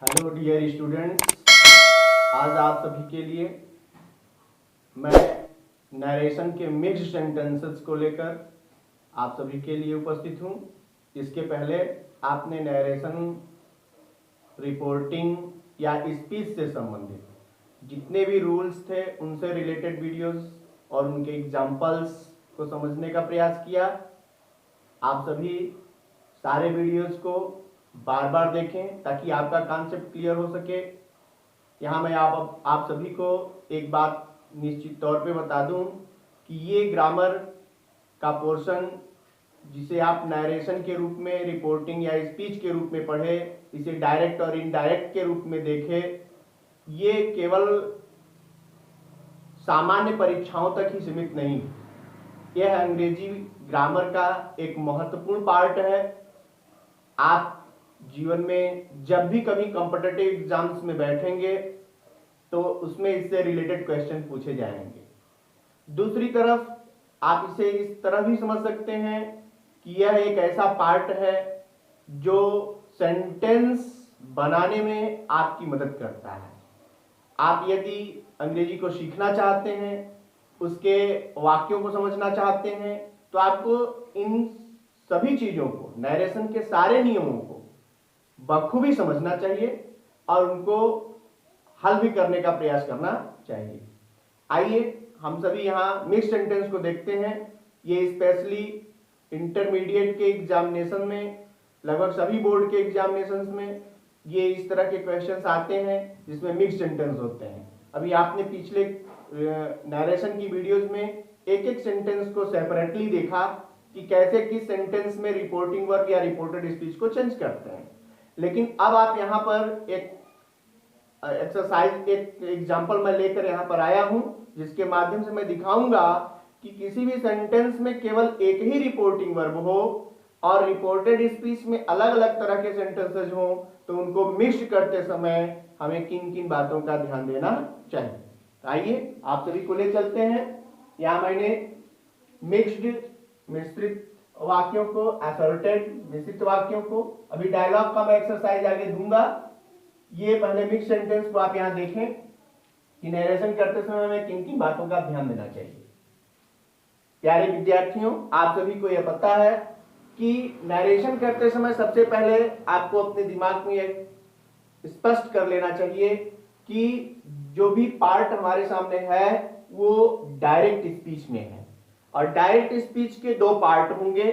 Hello dear students, आज आप सभी के लिए मैं नरेशन के मिक्स्ड सेंटेंसेस को लेकर आप सभी के लिए उपस्थित हूँ। इसके पहले आपने नरेशन, रिपोर्टिंग या स्पीच से संबंधित जितने भी रूल्स थे उनसे रिलेटेड वीडियोस और उनके एग्जाम्पल्स को समझने का प्रयास किया। आप सभी सारे वीडियोस को बार बार देखें ताकि आपका कॉन्सेप्ट क्लियर हो सके। यहाँ मैं आप सभी को एक बात निश्चित तौर पे बता दूं कि ये ग्रामर का पोर्शन जिसे आप नरेशन के रूप में, रिपोर्टिंग या स्पीच के रूप में पढ़े, इसे डायरेक्ट और इनडायरेक्ट के रूप में देखे, ये केवल सामान्य परीक्षाओं तक ही सीमित नहीं। यह अंग्रेजी ग्रामर का एक महत्वपूर्ण पार्ट है। आप जीवन में जब भी कभी कॉम्पिटिटिव एग्जाम्स में बैठेंगे तो उसमें इससे रिलेटेड क्वेश्चन पूछे जाएंगे। दूसरी तरफ आप इसे इस तरह भी समझ सकते हैं कि यह एक ऐसा पार्ट है जो सेंटेंस बनाने में आपकी मदद करता है। आप यदि अंग्रेजी को सीखना चाहते हैं, उसके वाक्यों को समझना चाहते हैं, तो आपको इन सभी चीजों को, नरेशन के सारे नियमों को बखूबी समझना चाहिए और उनको हल भी करने का प्रयास करना चाहिए। आइए हम सभी यहाँ मिक्स सेंटेंस को देखते हैं। ये स्पेशली इंटरमीडिएट के एग्जामिनेशन में, लगभग सभी बोर्ड के एग्जामिनेशंस में ये इस तरह के क्वेश्चंस आते हैं जिसमें मिक्स सेंटेंस होते हैं। अभी आपने पिछले नरेशन की वीडियोस में एक एक सेंटेंस को सेपरेटली देखा कि कैसे किस सेंटेंस में रिपोर्टिंग वर्ब या रिपोर्टेड स्पीच को चेंज करते हैं। लेकिन अब आप यहाँ पर एक एक्सरसाइज, एक एग्जांपल मैं लेकर यहाँ पर आया हूँ जिसके माध्यम से मैं दिखाऊंगा कि किसी भी सेंटेंस में केवल एक ही रिपोर्टिंग वर्ब हो और रिपोर्टेड स्पीच में अलग अलग तरह के सेंटेंसेज हो, तो उनको मिक्स करते समय हमें किन किन बातों का ध्यान देना चाहिए। आइए आप सभी को ले चलते हैं। यहाँ मैंने मिक्स्ड, मिश्रित वाक्यों को, असर्टेड, मिश्रित वाक्यों को, अभी डायलॉग का मैं एक्सरसाइज आगे दूंगा। ये पहले मिक्स सेंटेंस को आप यहाँ देखें कि नरेशन करते समय हमें किन किन बातों का ध्यान देना चाहिए। प्यारे विद्यार्थियों, आप सभी को यह पता है कि नरेशन करते समय सबसे पहले आपको अपने दिमाग में यह स्पष्ट कर लेना चाहिए कि जो भी पार्ट हमारे सामने है वो डायरेक्ट स्पीच में है और डायरेक्ट स्पीच के दो पार्ट होंगे।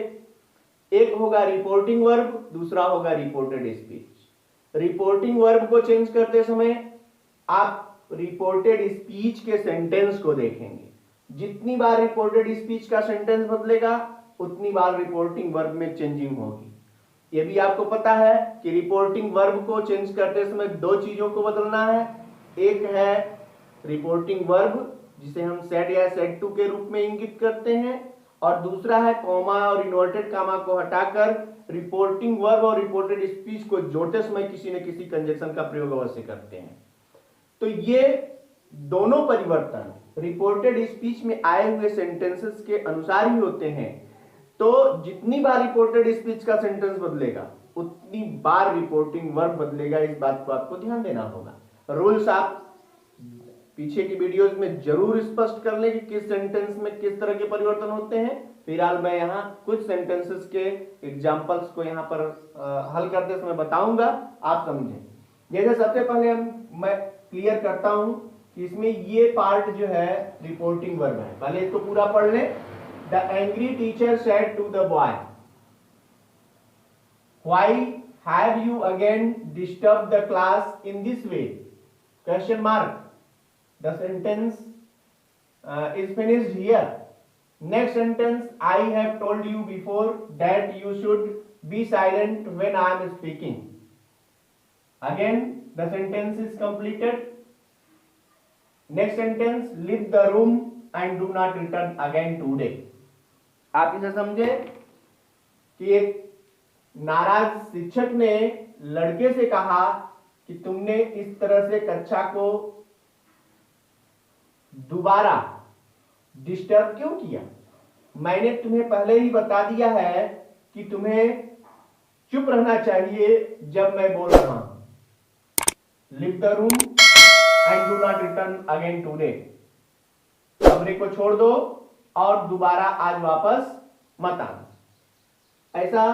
एक होगा रिपोर्टिंग वर्ब, दूसरा होगा रिपोर्टेड स्पीच। रिपोर्टिंग वर्ब को चेंज करते समय आप रिपोर्टेड स्पीच के सेंटेंस को देखेंगे। जितनी बार रिपोर्टेड स्पीच का सेंटेंस बदलेगा उतनी बार रिपोर्टिंग वर्ब में चेंजिंग होगी। यह भी आपको पता है कि रिपोर्टिंग वर्ब को चेंज करते समय दो चीजों को बदलना है। एक है रिपोर्टिंग वर्ब जिसे हम सेड या सेड टू के रूप में इंगित करते हैं, और दूसरा है कॉमा और इन्वर्टेड कॉमा को हटाकर रिपोर्टिंग वर्ब और रिपोर्टेड स्पीच को जोड़ते समय किसी न किसी कंजक्शन का प्रयोग अवश्य करते हैं। तो ये दोनों परिवर्तन रिपोर्टेड स्पीच में आए हुए सेंटेंसेस के अनुसार ही होते हैं। तो जितनी बार रिपोर्टेड स्पीच का सेंटेंस बदलेगा उतनी बार रिपोर्टिंग वर्ब बदलेगा। इस बात को आपको ध्यान देना होगा। रूल्स आप पीछे की वीडियोस में जरूर स्पष्ट कर लें कि किस सेंटेंस में किस तरह के परिवर्तन होते हैं। फिलहाल मैं यहाँ कुछ सेंटेंसेस के एग्जांपल्स को यहाँ पर हल करते समय बताऊंगा, आप समझें। जैसे सबसे पहले मैं क्लियर करता हूं कि इसमें ये पार्ट जो है रिपोर्टिंग वर्ब है। पहले इसको पूरा पढ़ लें। The angry teacher said to the boy, why have you again disturb the class in this way? Question mark. The sentence is finished here. Next sentence, I have told you before that you should be silent when I am speaking. Again, the sentence is completed. Next sentence, leave the room and do not return again today. आप इसे समझे कि एक नाराज शिक्षक ने लड़के से कहा कि तुमने इस तरह से कक्षा को दोबारा डिस्टर्ब क्यों किया? मैंने तुम्हें पहले ही बता दिया है कि तुम्हें चुप रहना चाहिए जब मैं बोल रहा हूं। Leave the room and do not return again today. कमरे को छोड़ दो और दोबारा आज वापस मत आना। ऐसा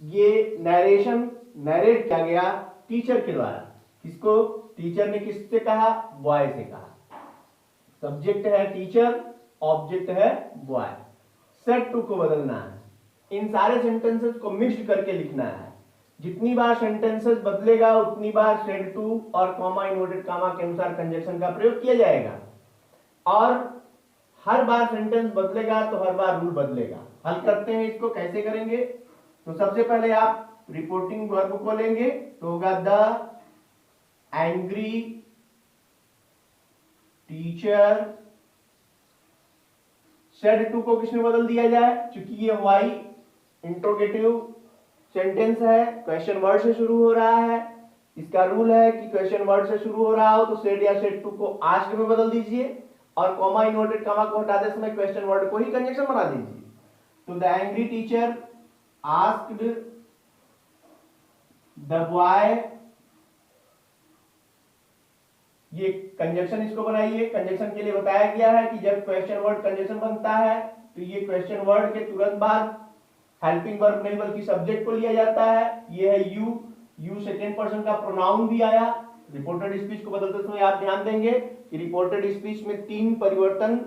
ये नरेट किया गया टीचर के द्वारा। किसको? टीचर ने किससे कहा? बॉय से कहा। सब्जेक्ट है टीचर, ऑब्जेक्ट है बॉय। सेड टू को बदलना है। इन सारे सेंटेंसेस को मिक्स करके लिखना है। जितनी बार सेंटेंसेस बदलेगा उतनी बार सेड टू और कॉमा इन्वर्टेड कॉमा के अनुसार कंजक्शन का प्रयोग किया जाएगा, और हर बार सेंटेंस बदलेगा तो हर बार रूल बदलेगा। हल करते हैं इसको, कैसे करेंगे? तो सबसे पहले आप रिपोर्टिंग वर्ब को लेंगे तो होगा the angry teacher. Said to को किसमें बदल दिया जाए? क्योंकि ये वाई इंट्रोगेटिव सेंटेंस है, क्वेश्चन वर्ड से शुरू हो रहा है। इसका रूल है कि क्वेश्चन वर्ड से शुरू हो रहा हो तो सेड या सेड टू को आस्क्ड में बदल दीजिए, और कॉमा इन्वर्टेड कॉमा को हटाते समय क्वेश्चन वर्ड को ही कंजक्शन बना दीजिए। तो the angry teacher asked the boy, ये कंजक्शन इसको बनाइए। कंजक्शन के लिए बताया गया है कि जब क्वेश्चन वर्ड कंजक्शन बनता है तो ये क्वेश्चन वर्ड के तुरंत बाद हेल्पिंग वर्ब नहीं बल्कि सब्जेक्ट को लिया जाता है। ये है यू सेकंड पर्सन का प्रोनाउन भी आया। रिपोर्टेड स्पीच को बदलते समय आप ध्यान देंगे कि रिपोर्टेड स्पीच में 3 परिवर्तन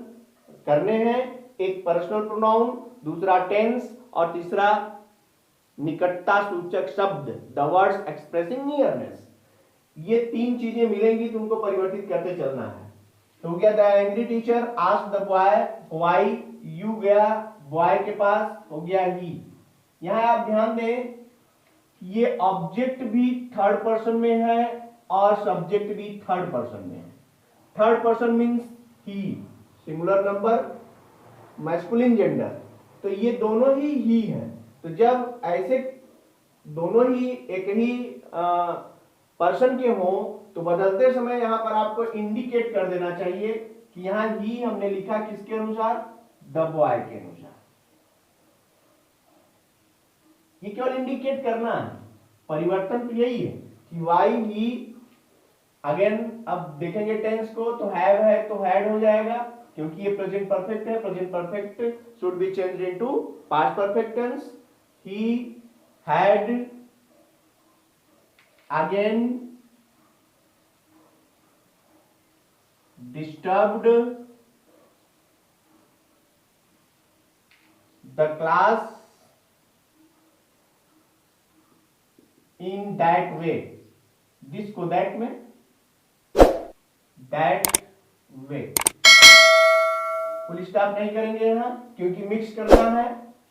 करने हैं। एक पर्सनल प्रोनाउन, दूसरा टेंस और तीसरा निकटता सूचक शब्द, द वर्ड्स एक्सप्रेसिंग नियरनेस। ये 3 चीजें मिलेंगी, तुमको परिवर्तित करते चलना है। तो हो गया the angry teacher asked the boy, why, you गया बॉय के पास, हो गया ही। यहां आप ध्यान दें ये ऑब्जेक्ट भी थर्ड पर्सन में है और सब्जेक्ट भी थर्ड पर्सन में है। Third person means he, singular number, masculine gender, तो ये दोनों ही है। तो जब ऐसे दोनों ही एक ही पर्सन के हो तो बदलते समय यहां पर आपको इंडिकेट कर देना चाहिए कि यहां ही हमने लिखा किसके अनुसार? द बॉय के अनुसार। ये केवल इंडिकेट करना है, परिवर्तन तो यही है कि वाई ही। अगेन अब देखेंगे टेंस को, तो हैव है तो हैड हो जाएगा, क्योंकि ये प्रेजेंट परफेक्ट है। Present perfect should be changed into past perfect tense. He had again disturbed the class in that way। this को that में, that way फुल स्टॉप नहीं करेंगे यहां क्योंकि मिक्स करना है।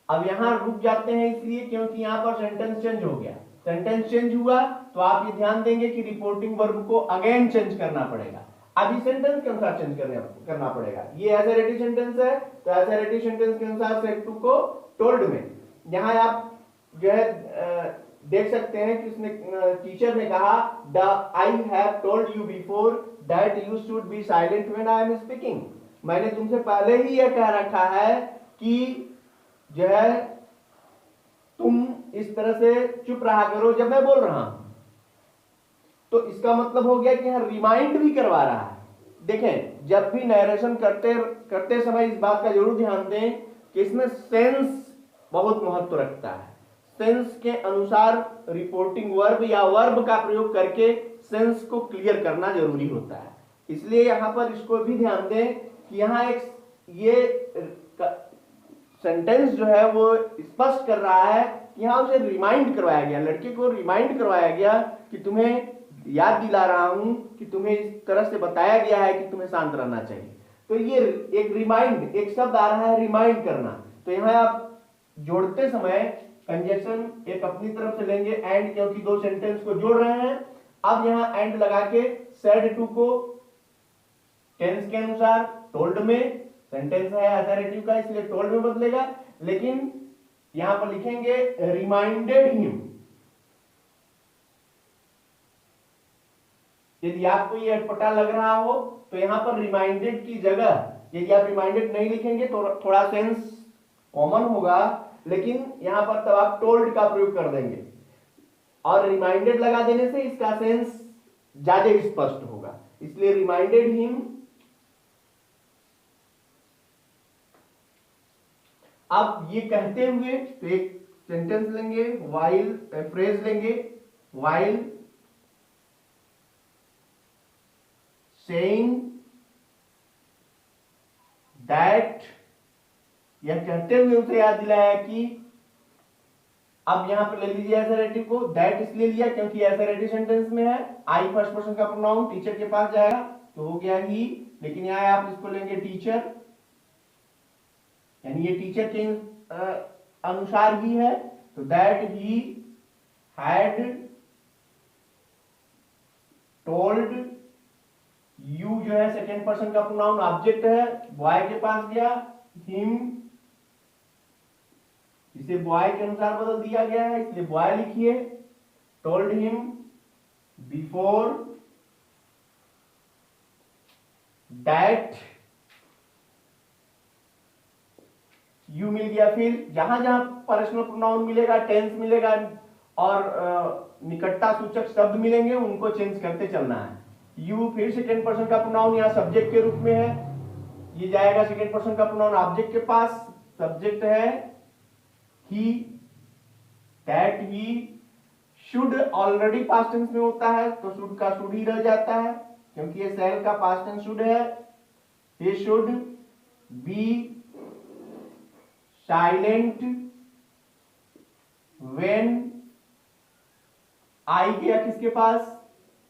अब यहां रुक जाते हैं इसलिए क्योंकि यहां पर सेंटेंस चेंज हो गया। सेंटेंस चेंज हुआ तो आप ये ध्यान देंगे कि रिपोर्टिंग वर्ब को अगेन चेंज करना पड़ेगा। अभी सेंटेंस के अनुसार चेंज करना पड़ेगा। ये एसरेटिव सेंटेंस है तो एसरेटिव सेंटेंस के अनुसार सेड टू को टोल्ड में। यहां आप जो है देख सकते हैं कि उसने टीचर ने कहा the I have told you before that you should be silent when I am speaking. मैंने तुमसे पहले ही यह कह रखा है कि जो है तुम इस तरह से चुप रहा करो जब मैं बोल रहा हूं। तो इसका मतलब हो गया कि यहां रिमाइंड भी करवा रहा है। देखें जब भी नरेशन करते समय इस बात का जरूर ध्यान दें कि इसमें सेंस बहुत महत्व रखता है। सेंस के अनुसार रिपोर्टिंग वर्ब या वर्ब का प्रयोग करके सेंस को क्लियर करना जरूरी होता है। इसलिए यहां पर इसको भी ध्यान दें कि यहां एक ये सेंटेंस जो है वो स्पष्ट कर रहा है कि यहां उसे रिमाइंड करवाया गया, लड़के को रिमाइंड करवाया गया कि तुम्हें याद दिला रहा हूं कि तुम्हें इस तरह से बताया गया है कि तुम्हें शांत रहना चाहिए। तो ये एक रिमाइंड, एक शब्द आ रहा है रिमाइंड करना। तो यहां आप जोड़ते समय कंजक्शन एक अपनी तरफ से लेंगे एंड, क्योंकि 2 सेंटेंस को जोड़ रहे हैं। अब यहां एंड लगा के सेड टू को टेंस के अनुसार टोल्ड में, सेंटेंस है अथॉरिटिव का इसलिए टोल्ड में बदलेगा, लेकिन यहां पर लिखेंगे रिमाइंडेड हिम। यदि आपको ये अटपटा लग रहा हो तो यहां पर रिमाइंडेड की जगह यदि आप रिमाइंडेड नहीं लिखेंगे तो थोड़ा सेंस कॉमन होगा, लेकिन यहां पर तब आप टोल्ड का प्रयोग कर देंगे और रिमाइंडेड लगा देने से इसका सेंस ज्यादा स्पष्ट होगा, इसलिए रिमाइंडेड हिम। अब ये कहते हुए तो एक सेंटेंस लेंगे, वाइल फ्रेज लेंगे, वाइल सेइंग दैट, यह कहते हुए उसे याद दिलाया कि, अब यहां पर ले लीजिए एसरेटिव को, दैट इसलिए लिया क्योंकि एसरेटिव सेंटेंस में है, आई फर्स्ट पर्सन का प्रोनाउन टीचर के पास जाएगा तो हो गया ही, लेकिन यहां आप इसको लेंगे टीचर, यानी ये टीचर के अनुसार ही है, तो that he had told you जो है सेकेंड पर्सन का प्रोनाउन ऑब्जेक्ट है, बॉय के पास गया, हिम इसे बॉय के अनुसार बदल दिया गया है इसलिए बॉय लिखिए, told him before that you मिल गया। फिर जहां जहां पर्सनल प्रोनाउन मिलेगा, टेंस मिलेगा और निकटता सूचक शब्द मिलेंगे उनको चेंज करते चलना है। यू फिर सेकेंड पर्सन का प्रोनाउन यहां सब्जेक्ट के रूप में है, ये जाएगा सेकेंड पर्सन का प्रोनाउन ऑब्जेक्ट के पास, सब्जेक्ट है ही, that he should already past tense में होता है तो शुड का शुड ही रह जाता है क्योंकि ये सेल का पास्ट टेंस शुड है, he should be silent when, आई गया किसके पास,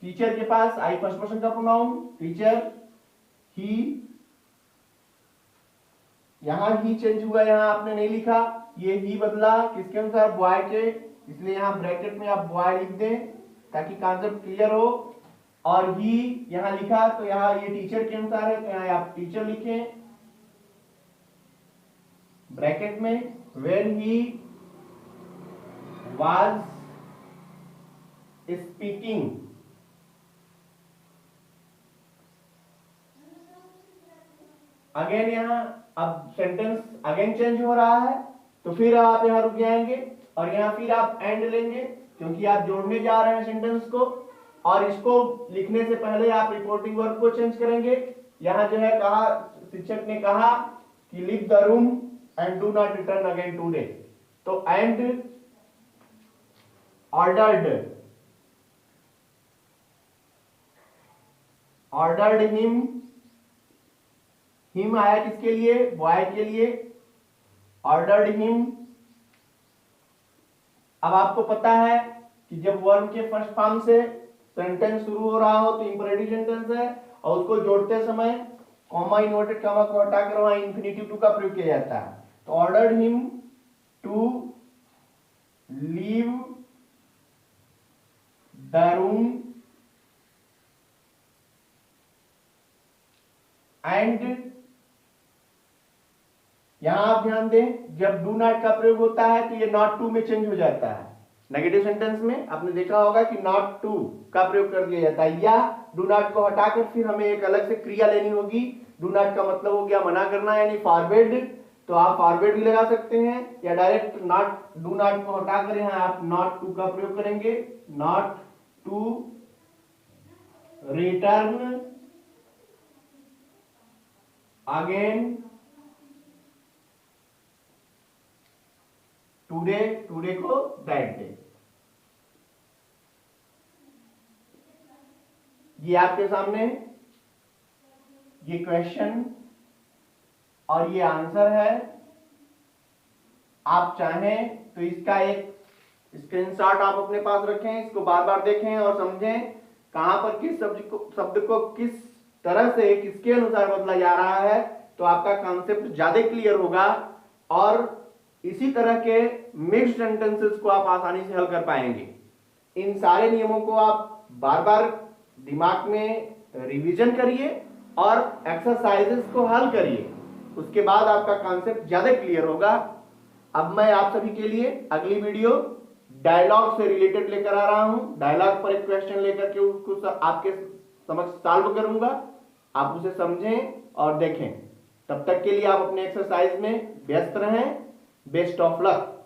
टीचर के पास, आई फर्स्ट पर्सन का प्रोनाउन टीचर, ही, यहां ही चेंज हुआ, यहां आपने नहीं लिखा, ये ही बदला किसके अनुसार, बॉय के, इसलिए यहां ब्रैकेट में आप बॉय लिख दें ताकि कॉन्सेप्ट क्लियर हो, और ही यहां लिखा तो यहां ये टीचर के अनुसार है तो यहां आप टीचर लिखें ब्रैकेट में, when he was speaking, again यहां अब सेंटेंस अगेन चेंज हो रहा है तो फिर आप यहां रुक जाएंगे और यहां फिर आप एंड लेंगे क्योंकि आप जोड़ने जा रहे हैं सेंटेंस को, और इसको लिखने से पहले आप रिपोर्टिंग वर्ब को चेंज करेंगे। यहां जो है कहा, शिक्षक ने कहा कि leave the room and do not return again today, तो एंड ऑर्डर्ड हिम आया किसके लिए, बॉय के लिए, ऑर्डर्ड हिम। अब आपको पता है कि जब वर्ब के फर्स्ट फॉर्म से सेंटेंस शुरू हो रहा हो तो इंपरेटिव सेंटेंस है और उसको जोड़ते समय कॉमा इन्वर्टेड कॉमा को हटाकर वहां इंफिनिटिव टू का प्रयोग किया जाता है, तो ordered him to leave the room and, यहां आप ध्यान दें जब डू नॉट का प्रयोग होता है तो ये नॉट टू में चेंज हो जाता है। नेगेटिव सेंटेंस में आपने देखा होगा कि नॉट टू का प्रयोग कर दिया जाता है, या डू नॉट को हटाकर फिर हमें एक अलग से क्रिया लेनी होगी। डू नॉट का मतलब हो गया मना करना यानी फॉरवर्ड, तो आप फॉरवर्ड भी लगा सकते हैं या डायरेक्ट नॉट, डू नॉट को हटाकर यहां आप नॉट टू का प्रयोग करेंगे, not to return again today, today को दैट डे। ये आपके सामने ये क्वेश्चन और ये आंसर है, आप चाहें तो इसका एक स्क्रीनशॉट आप अपने पास रखें, इसको बार बार देखें और समझें कहां पर किस शब्द को किस तरह से किसके अनुसार बदला जा रहा है, तो आपका कॉन्सेप्ट ज्यादा क्लियर होगा और इसी तरह के मिक्स्ड सेंटेंसेस को आप आसानी से हल कर पाएंगे। इन सारे नियमों को आप बार बार दिमाग में रिवीजन करिए और एक्सरसाइजेस को हल करिए, उसके बाद आपका कॉन्सेप्ट ज्यादा क्लियर होगा। अब मैं आप सभी के लिए अगली वीडियो डायलॉग से रिलेटेड लेकर आ रहा हूं, डायलॉग पर एक क्वेश्चन लेकर के उसको आपके समक्ष सॉल्व करूंगा, आप उसे समझें और देखें। तब तक के लिए आप अपने एक्सरसाइज में व्यस्त रहें। Best of luck.